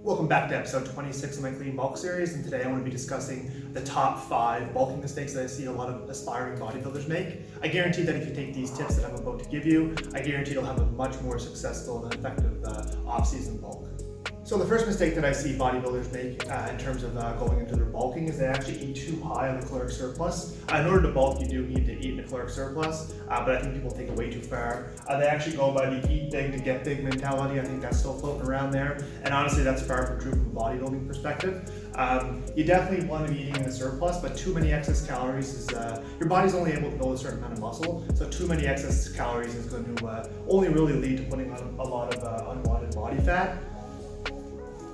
Welcome back to episode 26 of my Clean Bulk series, and today I want to be discussing the top 5 bulking mistakes that I see a lot of aspiring bodybuilders make. I guarantee that if you take these tips that I'm about to give you, I guarantee you'll have a much more successful and effective off-season bulk. So the first mistake that I see bodybuilders make in terms of going into their bulking is they actually eat too high on the caloric surplus. In order to bulk, you do need to eat in the caloric surplus, but I think people take it way too far. They actually go by the eat big to get big mentality. I think that's still floating around there, and honestly that's far from true from a bodybuilding perspective. You definitely want to be eating in the surplus, but too many excess calories is, your body's only able to build a certain amount of muscle, so too many excess calories is going to only really lead to putting on a lot of unwanted body fat.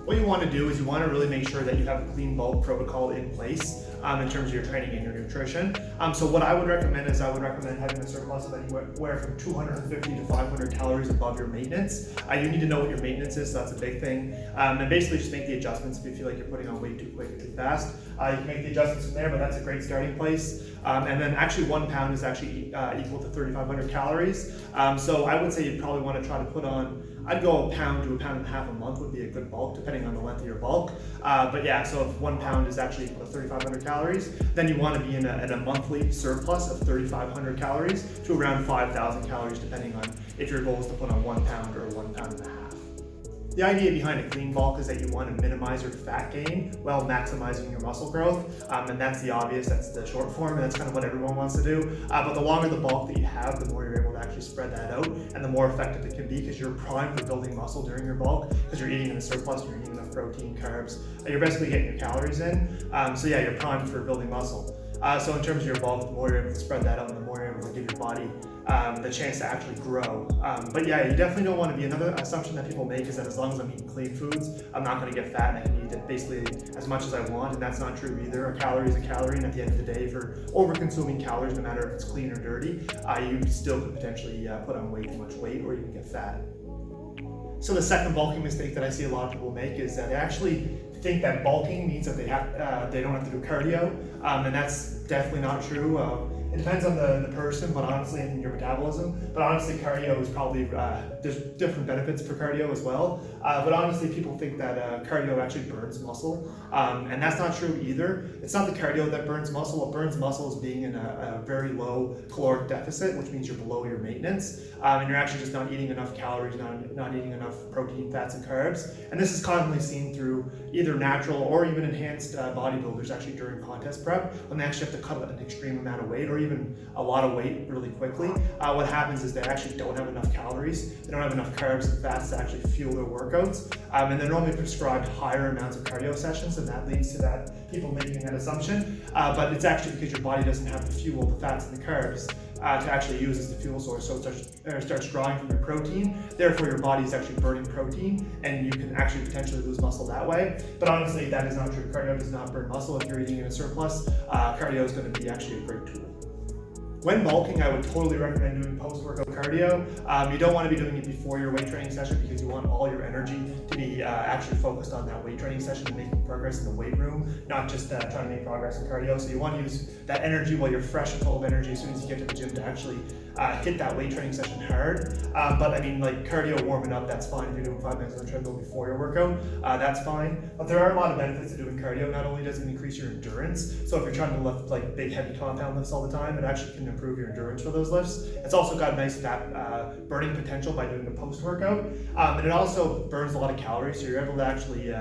What you want to do is you want to really make sure that you have a clean bulk protocol in place in terms of your training and your nutrition. So what I would recommend is having a surplus of anywhere from 250 to 500 calories above your maintenance. You need to know what your maintenance is, so that's a big thing. And basically just make the adjustments if you feel like you're putting on weight too quick or too fast. You can make the adjustments from there, but that's a great starting place. And then actually 1 pound is actually equal to 3,500 calories. So I would say you'd probably want to try to put on, I'd go a pound to a pound and a half a month would be a good bulk, depending on the length of your bulk. But yeah, so if 1 pound is actually equal to 3,500 calories, then you want to be in a monthly surplus of 3,500 calories to around 5,000 calories, depending on if your goal is to put on 1 pound or 1 pound and a half. The idea behind a clean bulk is that you want to minimize your fat gain while maximizing your muscle growth, and that's the obvious, that's the short form, and that's kind of what everyone wants to do. But the longer the bulk that you have, the more you're able to actually spread that out, and the more effective it can be because you're primed for building muscle during your bulk because you're eating in a surplus, you're eating enough protein, carbs, you're basically getting your calories in. So yeah, you're primed for building muscle. So in terms of your bulk, the more you're able to spread that out, and the more you're able to give your body the chance to actually grow. But yeah, you definitely don't want to be, another assumption that people make is that as long as I'm eating clean foods, I'm not going to get fat and I can eat it basically as much as I want, and that's not true either. A calorie is a calorie, and at the end of the day, if you're over-consuming calories, no matter if it's clean or dirty, you still could potentially put on way too much weight or even get fat. So the second bulking mistake that I see a lot of people make is that they actually think that bulking means that they don't have to do cardio, and that's definitely not true. It depends on the person, but honestly, and your metabolism. But honestly, cardio is probably, there's different benefits for cardio as well. But honestly, people think that cardio actually burns muscle, and that's not true either. It's not the cardio that burns muscle. What burns muscle is being in a very low caloric deficit, which means you're below your maintenance, and you're actually just not eating enough calories, not eating enough protein, fats, and carbs. And this is commonly seen through either natural or even enhanced bodybuilders actually during contest prep, when they actually have to cut an extreme amount of weight or even a lot of weight really quickly. What happens is they actually don't have enough calories, they don't have enough carbs and fats to actually fuel their workouts, and they're normally prescribed higher amounts of cardio sessions, and that leads to that people making that assumption. But it's actually because your body doesn't have the fuel, the fats and the carbs to actually use as the fuel source, so it starts drawing from your protein. Therefore, your body is actually burning protein, and you can actually potentially lose muscle that way. But honestly, that is not true. Cardio does not burn muscle. If you're eating in a surplus, cardio is going to be actually a great tool. When bulking, I would totally recommend doing post-workout cardio. You don't want to be doing it before your weight training session because you want all your energy to be actually focused on that weight training session and making progress in the weight room, not just trying to make progress in cardio. So you want to use that energy while you're fresh and full of energy as soon as you get to the gym to actually hit that weight training session hard. But I mean, like cardio warming up, that's fine. If you're doing 5 minutes on the treadmill before your workout, that's fine. But there are a lot of benefits to doing cardio. Not only does it increase your endurance, so if you're trying to lift like big heavy compound lifts all the time, it actually can improve your endurance for those lifts. It's also got nice fat burning potential by doing a post-workout, and it also burns a lot of calories, so you're able to actually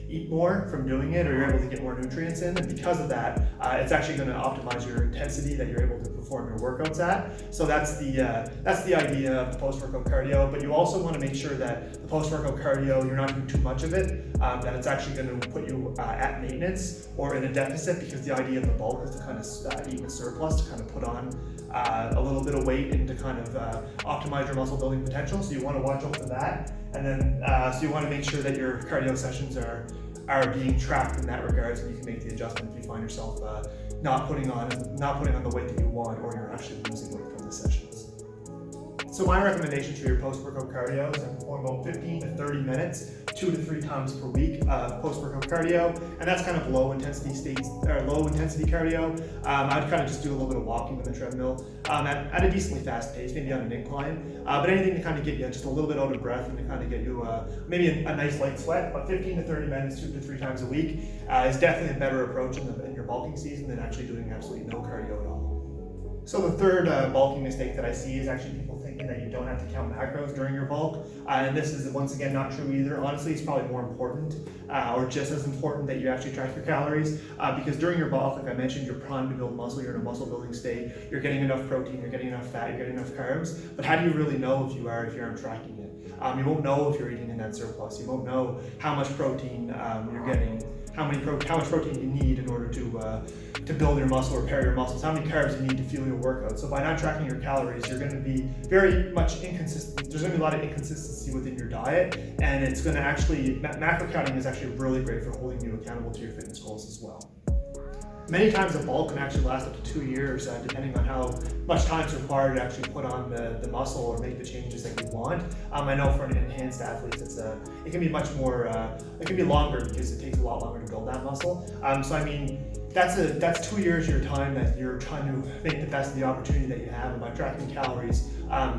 eat more from doing it, or you're able to get more nutrients in, and because of that, it's actually going to optimize your intensity that you're able to perform your workouts at. So that's the idea of the post-workout cardio. But you also want to make sure that the post-workout cardio, you're not doing too much of it, that it's actually going to put you at maintenance or in a deficit, because the idea of the bulk is to kind of eat in a surplus, to kind of put on a little bit of weight and to kind of optimize your muscle building potential. So you want to watch out for that, and then so you want to make sure that your cardio sessions are being tracked in that regards, and you can make the adjustment if you find yourself not putting on the weight that you want, or you're actually losing weight from the sessions. So my recommendations for your post-workout cardio is to perform about 15 to 30 minutes 2 to 3 times per week of post-workout cardio, and that's kind of low intensity cardio. I'd kind of just do a little bit of walking on the treadmill at a decently fast pace, maybe on an incline, but anything to kind of get you just a little bit out of breath and to kind of get you maybe a nice light sweat. But 15 to 30 minutes, 2 to 3 times a week is definitely a better approach in your bulking season than actually doing absolutely no cardio at all. So the third bulking mistake that I see is actually people thinking that you don't have to count macros during your bulk. And this is once again not true either. Honestly, it's probably more important or just as important that you actually track your calories because during your bulk, like I mentioned, you're primed to build muscle, you're in a muscle building state, you're getting enough protein, you're getting enough fat, you're getting enough carbs. But how do you really know if you aren't tracking it? You won't know if you're eating in that surplus. You won't know how much protein you're getting, how much protein you need in order to build your muscle, repair your muscles, how many carbs you need to fuel your workout. So by not tracking your calories, you're going to be very much inconsistent. There's going to be a lot of inconsistency within your diet, and it's going to actually, macro counting is actually really great for holding you accountable to your fitness goals as well. Many times a bulk can actually last up to 2 years, depending on how much time is required to actually put on the muscle or make the changes that you want. I know for an enhanced athlete, it can be much more, it can be longer because it takes a lot longer to build that muscle. So I mean, that's 2 years of your time that you're trying to make the best of the opportunity that you have. And by tracking calories,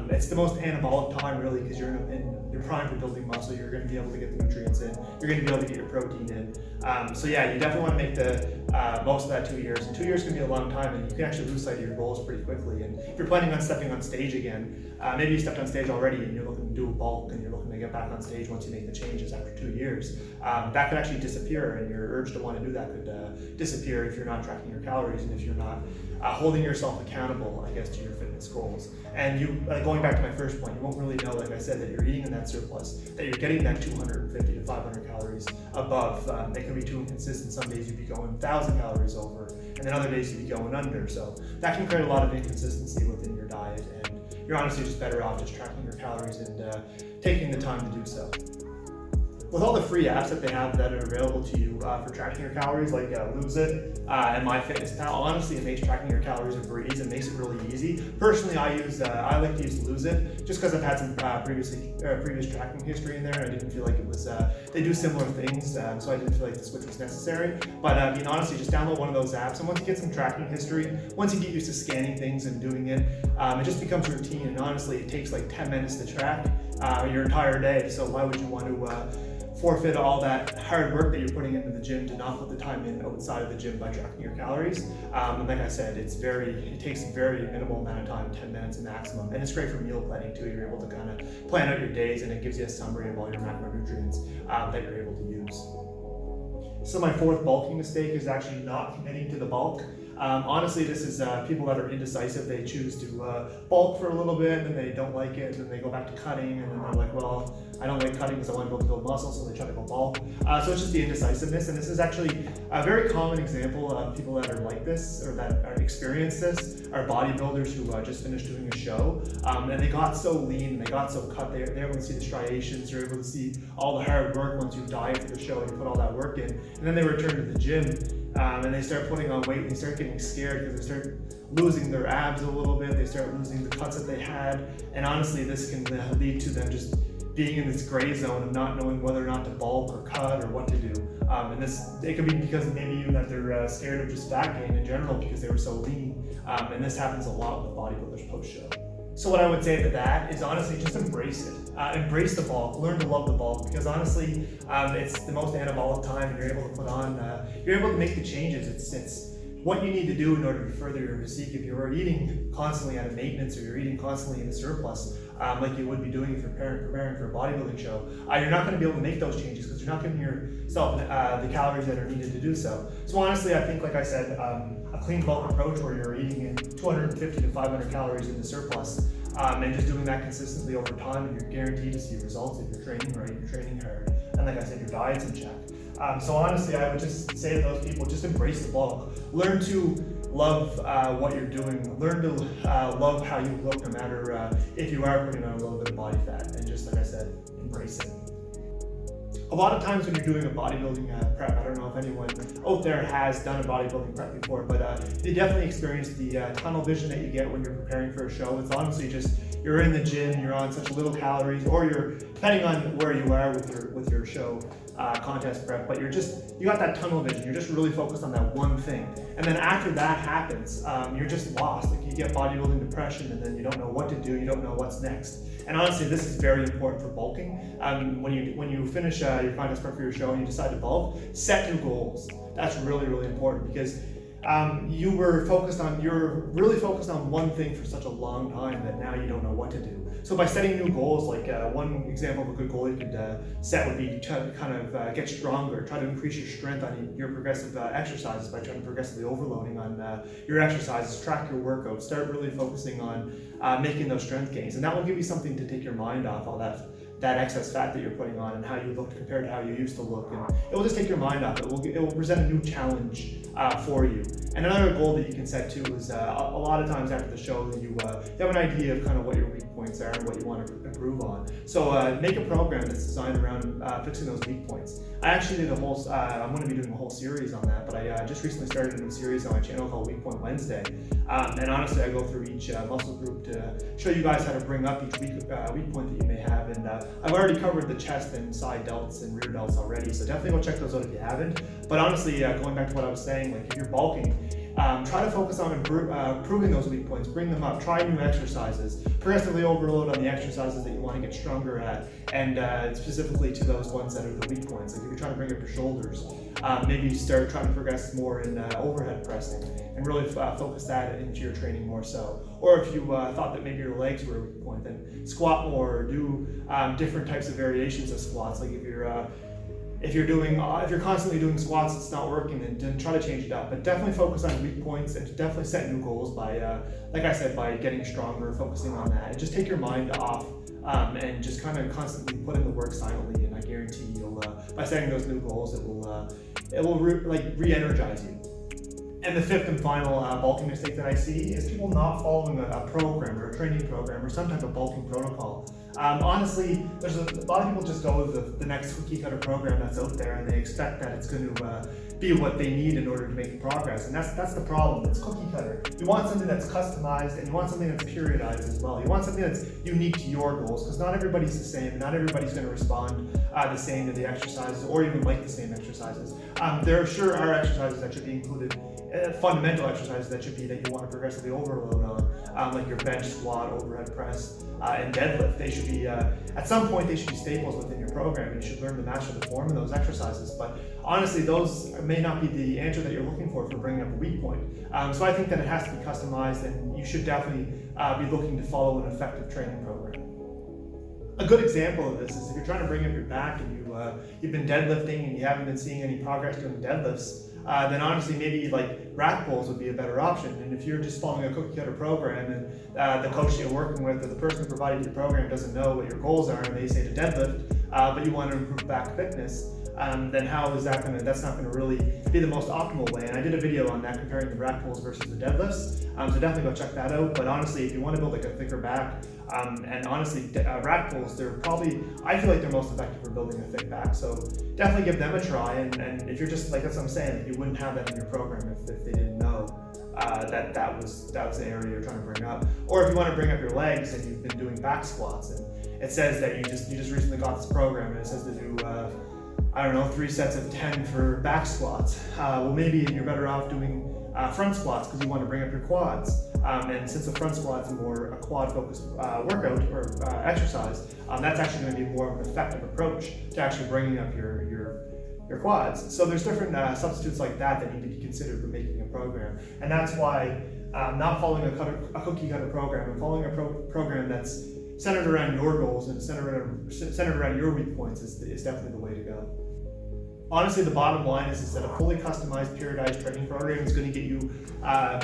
it's the most anabolic time really because you're primed for building muscle. You're going to be able to get the nutrients in. You're going to be able to get your protein in. So yeah, you definitely want to make the most of that 2 years. And 2 years can be a long time, and you can actually lose sight of your goals pretty quickly. And if you're planning on stepping on stage again, maybe you stepped on stage already and you're looking to do a bulk and you're looking to get back on stage once you make the changes after 2 years, that could actually disappear, and your urge to want to do that could disappear if you're not tracking your calories and if you're not holding yourself accountable, I guess, to your fitness goals. And you, going back to my first point, you won't really know, like I said, that you're eating in that surplus, that you're getting that 250 to 500 calories above. They can be too inconsistent. Some days you'd be going 1,000 calories over, and then other days you'd be going under. So that can create a lot of inconsistency within your diet, and you're honestly just better off just tracking your calories and taking the time to do so. With all the free apps that they have that are available to you for tracking your calories, like Lose It and MyFitnessPal, honestly, it makes tracking your calories a breeze. It makes it really easy. Personally, I like to use Lose It just because I've had some previous tracking history in there, and I didn't feel like it was. They do similar things, so I didn't feel like the switch was necessary. But I mean, honestly, just download one of those apps, and once you get some tracking history, once you get used to scanning things and doing it, it just becomes routine. And honestly, it takes like 10 minutes to track your entire day. So why would you want to forfeit all that hard work that you're putting into the gym to not put the time in outside of the gym by tracking your calories? And like I said, it takes a very minimal amount of time, 10 minutes maximum, and it's great for meal planning too. You're able to kind of plan out your days, and it gives you a summary of all your macronutrients that you're able to use. So my fourth bulking mistake is actually not committing to the bulk. Honestly, this is people that are indecisive. They choose to bulk for a little bit, and then they don't like it, and then they go back to cutting, and then they're like, well, I don't like cutting because I want to build muscle, so they try to go bulk. So it's just the indecisiveness, and this is actually a very common example of people that are like this or that experience this are bodybuilders who just finished doing a show, and they got so lean, they got so cut, they're able to see the striations, they're able to see all the hard work once you diet for the show and you put all that work in, and then they return to the gym and they start putting on weight, and they start getting scared because they start losing their abs a little bit, they start losing the cuts that they had, and honestly this can lead to them just being in this gray zone of not knowing whether or not to bulk or cut or what to do. And it could be because maybe even that they're scared of just fat gain in general because they were so lean. And this happens a lot with bodybuilders post-show. So what I would say to that is honestly just embrace it. Embrace the bulk, learn to love the bulk, because honestly, it's the most anabolic time, and you're able to put on, you're able to make the changes. It's what you need to do in order to further your physique. If you're eating constantly out of maintenance, or you're eating constantly in a surplus, like you would be doing if you're preparing for a bodybuilding show, you're not going to be able to make those changes because you're not giving yourself the calories that are needed to do so. So honestly, I think, like I said, a clean bulk approach where you're eating in 250 to 500 calories in the surplus, and just doing that consistently over time, and you're guaranteed to see results if you're training right, you're training hard, and like I said, your diet's in check. So honestly, I would just say to those people, just embrace the bulk. Learn to love what you're doing. Learn to love how you look, no matter if you are putting on a little bit of body fat, and just like I said, embrace it. A lot of times when you're doing a bodybuilding prep, I don't know if anyone out there has done a bodybuilding prep before, but you definitely experience the tunnel vision that you get when you're preparing for a show. It's honestly just you're in the gym, you're on such little calories, or you're, depending on where you are with your show contest prep, but you got that tunnel vision, you're just really focused on that one thing. And then after that happens, you're just lost. Like, you get bodybuilding depression, and then you don't know what to do, you don't know what's next. And honestly, this is very important for bulking. When you finish your contest prep for your show and you decide to bulk, set new goals. That's really, really important, because you're really focused on one thing for such a long time that now you don't know what to do. So by setting new goals, like one example of a good goal you could set would be to kind of get stronger, try to increase your strength on your progressive exercises by trying to progressively overloading on your exercises, track your workouts, start really focusing on making those strength gains. And that will give you something to take your mind off all that excess fat that you're putting on and how you look compared to how you used to look, and it will just take your mind off. It will present a new challenge for you. And another goal that you can set too is a lot of times after the show you have an idea of kind of what your weak points are and what you want to improve on. So make a program that's designed around fixing those weak points. I actually did I'm going to be doing a whole series on that, but I just recently started a new series on my channel called WEAKPOINT Wednesday. And honestly, I go through each muscle group to show you guys how to bring up each weak point that you may have. And I've already covered the chest and side delts and rear delts already, so definitely go check those out if you haven't. But honestly, going back to what I was saying, like if you're bulking, try to focus on improving those weak points, bring them up, try new exercises, progressively overload on the exercises that you want to get stronger at, and specifically to those ones that are the weak points. Like if you're trying to bring up your shoulders, maybe start trying to progress more in overhead pressing and really focus that into your training more so. Or if you thought that maybe your legs were a weak point, then squat more, or do different types of variations of squats. Like if you're constantly doing squats, it's not working, then try to change it up. But definitely focus on weak points and definitely set new goals by, like I said, by getting stronger, focusing on that, and just take your mind off and just kind of constantly put in the work silently. And I guarantee you'll, by setting those new goals, it will re-energize you. And the fifth and final bulking mistake that I see is people not following a program or a training program or some type of bulking protocol. Honestly, there's a lot of people just go with the next cookie cutter program that's out there, and they expect that it's going to be what they need in order to make progress. And that's the problem. It's cookie cutter. You want something that's customized, and you want something that's periodized as well. You want something that's unique to your goals, because not everybody's the same. Not everybody's going to respond the same to the exercises, or even like the same exercises. There sure are exercises that should be included, fundamental exercises that you want to progressively overload on, like your bench, squat, overhead press, and deadlift. They should be, at some point, they should be staples within your program, and you should learn to master the form of those exercises. But honestly, those may not be the answer that you're looking for bringing up a weak point. So I think that it has to be customized, and you should definitely be looking to follow an effective training program. A good example of this is if you're trying to bring up your back and you've been deadlifting and you haven't been seeing any progress doing deadlifts, then honestly maybe like rack pulls would be a better option. And if you're just following a cookie cutter program and the coach you're working with or the person who provided your program doesn't know what your goals are, and they say to deadlift, but you want to improve back fitness, then that's not going to really be the most optimal way. And I did a video on that comparing the rack pulls versus the deadlifts, so definitely go check that out. But honestly, if you want to build like a thicker back, and honestly, rack pulls, I feel like they're most effective for building a thick back. So definitely give them a try. And if you're just, like that's what I'm saying, you wouldn't have that in your program if they didn't know that was the area you're trying to bring up. Or if you want to bring up your legs and you've been doing back squats, and it says that you just recently got this program and it says to do 3 sets of 10 for back squats. Well, maybe you're better off doing front squats because you want to bring up your quads. And since the front squat is more a quad-focused workout or exercise, that's actually going to be more of an effective approach to actually bringing up your quads. So there's different substitutes like that need to be considered for making a program. And that's why not following a cookie-cutter program and following a program that's centered around your goals and centered around your weak points is definitely the way to go. Honestly, the bottom line is that a fully customized, periodized training program is going to get you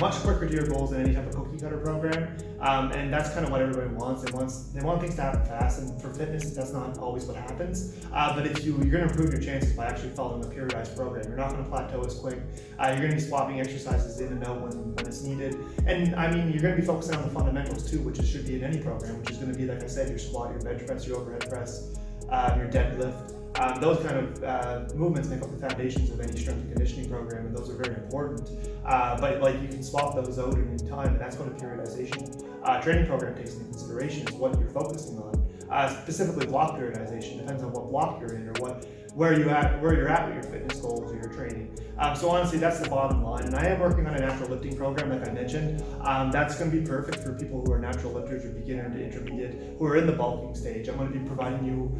much quicker to your goals than any type of cookie cutter program. And that's kind of what everybody wants. They want things to happen fast, and for fitness, that's not always what happens. But if you're going to improve your chances by actually following a periodized program. You're not going to plateau as quick. You're going to be swapping exercises in and out when it's needed. And I mean, you're going to be focusing on the fundamentals too, which should be in any program, which is going to be, like I said, your squat, your bench press, your overhead press, your deadlift. Those kind of movements make up the foundations of any strength and conditioning program, and those are very important. But like you can swap those out at any time, and that's what a periodization training program takes into consideration, is what you're focusing on. Specifically, block periodization depends on what block you're in, or where you're at with your fitness goals or your training. So honestly, that's the bottom line. And I am working on a natural lifting program, like I mentioned. That's going to be perfect for people who are natural lifters or beginner to intermediate, who are in the bulking stage. I'm going to be providing you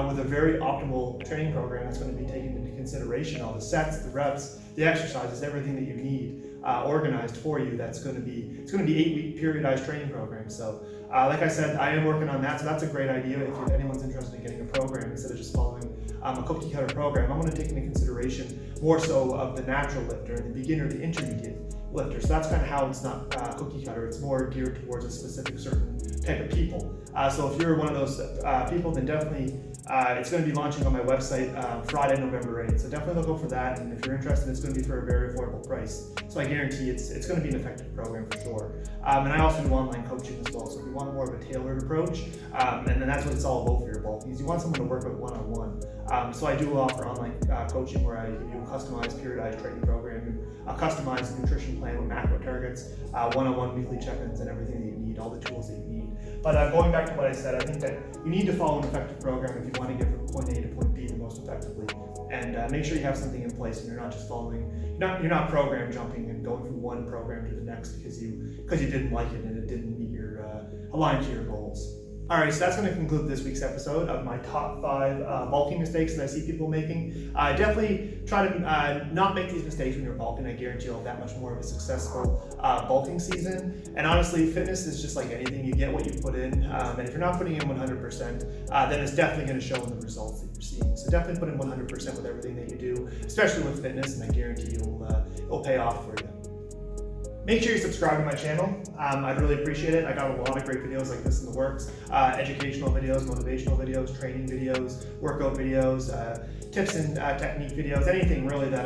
with a very optimal training program that's going to be taken into consideration all the sets, the reps, the exercises, everything that you need organized for you. It's going to be 8-week periodized training program. So like I said, I am working on that. So that's a great idea if anyone's interested in getting a program instead of just following a cookie cutter program. I'm going to take into consideration more so of the natural lifter and the beginner to intermediate lifter. So that's kind of how it's not cookie cutter. It's more geared towards a specific certain type of people. So if you're one of those people, then definitely it's going to be launching on my website Friday, November 8th. So definitely look out for that. And if you're interested, it's going to be for a very affordable price. So I guarantee it's going to be an effective program for sure. And I also do online coaching as well. So if you want more of a tailored approach, and then that's what it's all about for your bulking, is you want someone to work with one-on-one. So I do offer online coaching where I give you a customized periodized training program, a customized nutrition plan with macro targets, one-on-one weekly check-ins, and everything that you need, all the tools that you need. But going back to what I said, I think that you need to follow an effective program if you want to get from point A to point B the most effectively. And make sure you have something in place and you're not just you're not program jumping and going from one program to the next because you didn't like it and it didn't meet align to your goals. All right, so that's going to conclude this week's episode of my top 5 bulking mistakes that I see people making. Definitely try to not make these mistakes when you're bulking. I guarantee you'll have that much more of a successful bulking season. And honestly, fitness is just like anything. You get what you put in. And if you're not putting in 100%, then it's definitely going to show in the results that you're seeing. So definitely put in 100% with everything that you do, especially with fitness, and I guarantee it'll pay off for you. Make sure you subscribe to my channel. I'd really appreciate it. I got a lot of great videos like this in the works. Educational videos, motivational videos, training videos, workout videos, tips and technique videos, anything really that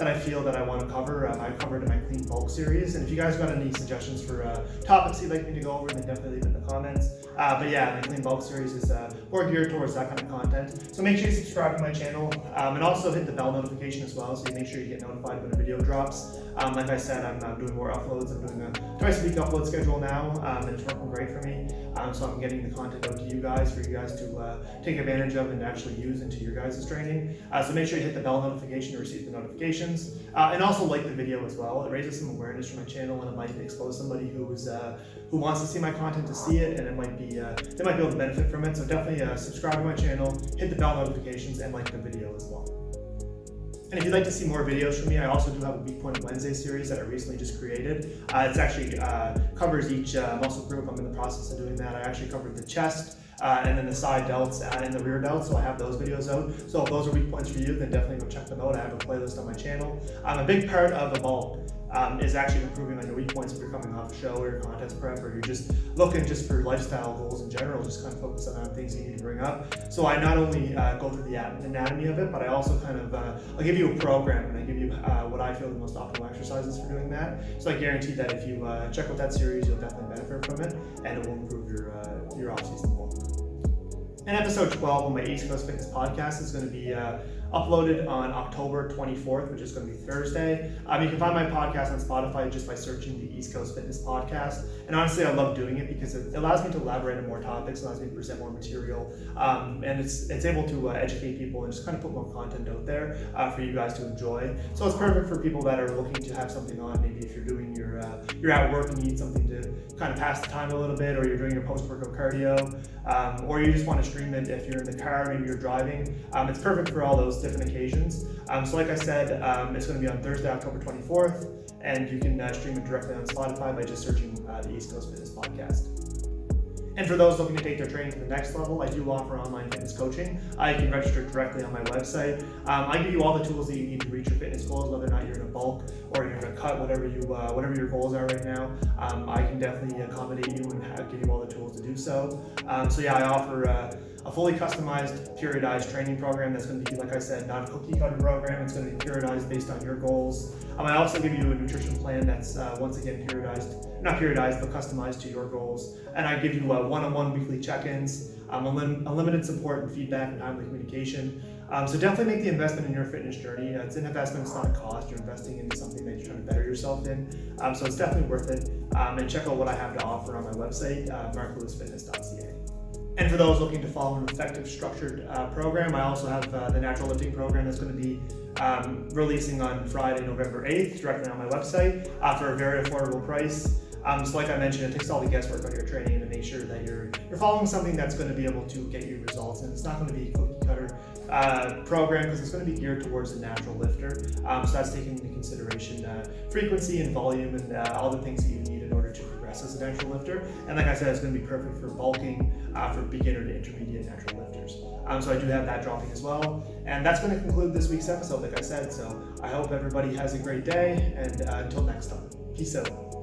I feel that I want to cover. I covered in my Clean Bulk series. And if you guys got any suggestions for topics you'd like me to go over, then definitely leave it in the comments. But yeah, my Clean Bulk series is more geared towards that kind of content. So make sure you subscribe to my channel and also hit the bell notification as well, so you make sure you get notified when a video drops. Like I said, I'm doing more uploads. I'm doing a twice-a-week upload schedule now, and it's working great for me. So I'm getting the content out to you guys for you guys to take advantage of and actually use into your guys' training. So make sure you hit the bell notification to receive the notifications, and also like the video as well. It raises some awareness for my channel, and it might expose somebody who wants to see my content to see it, and they might be able to benefit from it. So definitely subscribe to my channel, hit the bell notifications, and like the video as well. And if you'd like to see more videos from me, I also do have a WEAKPOINT Wednesday series that I recently just created. It's actually covers each muscle group. I'm in the process of doing that. I actually covered the chest, and then the side delts and the rear delts, so I have those videos out. So if those are weak points for you, then definitely go check them out. I have a playlist on my channel. A big part of the bulk is actually improving on your weak points if you're coming off a show or your contest prep, or you're just looking just for lifestyle goals in general, just kind of focus on things you need to bring up. So I not only go through the anatomy of it, but I also kind of, I'll give you a program, and I give you what I feel the most optimal exercises for doing that. So I guarantee that if you check out that series, you'll definitely benefit from it, and it will improve your off-season bulk. And episode 12 of my East Coast Fitness podcast is going to be uploaded on October 24th, which is going to be Thursday. You can find my podcast on Spotify just by searching the East Coast Fitness Podcast. And honestly, I love doing it because it allows me to elaborate on more topics, allows me to present more material, and it's able to educate people and just kind of put more content out there for you guys to enjoy. So it's perfect for people that are looking to have something on. Maybe if you're doing you're at work and you need something to kind of pass the time a little bit, or you're doing your post-workout cardio, or you just want to stream it if you're in the car, maybe you're driving. It's perfect for all those different occasions. So like I said, it's going to be on Thursday, October 24th, and you can stream it directly on Spotify by just searching the East Coast Fitness Podcast. And for those looking to take their training to the next level, I do offer online fitness coaching. You can register directly on my website. I give you all the tools that you need to reach your fitness goals, whether or not you're in a bulk or you're in a cut, whatever your goals are right now. I can definitely accommodate you and give you all the tools to do so. So yeah, I offer a fully customized, periodized training program that's going to be, like I said, not a cookie cutter program. It's going to be periodized based on your goals. I also give you a nutrition plan that's once again not periodized, but customized to your goals. And I give you one-on-one weekly check-ins, unlimited support and feedback and timely communication. So definitely make the investment in your fitness journey. It's an investment, it's not a cost. You're investing into something that you're trying to better yourself in. So it's definitely worth it. And check out what I have to offer on my website, marklewisfitness.ca. And for those looking to follow an effective, structured program, I also have the natural lifting program that's going to be releasing on Friday, November 8th, directly on my website for a very affordable price. So like I mentioned, it takes all the guesswork out of your training to make sure that you're following something that's going to be able to get you results. And it's not going to be a cookie cutter program, because it's going to be geared towards the natural lifter. So that's taking into consideration frequency and volume and all the things that you need in order to progress as a natural lifter. And like I said, it's going to be perfect for bulking, for beginner to intermediate natural lifters. So I do have that dropping as well. And that's going to conclude this week's episode, like I said. So I hope everybody has a great day, and until next time, peace out.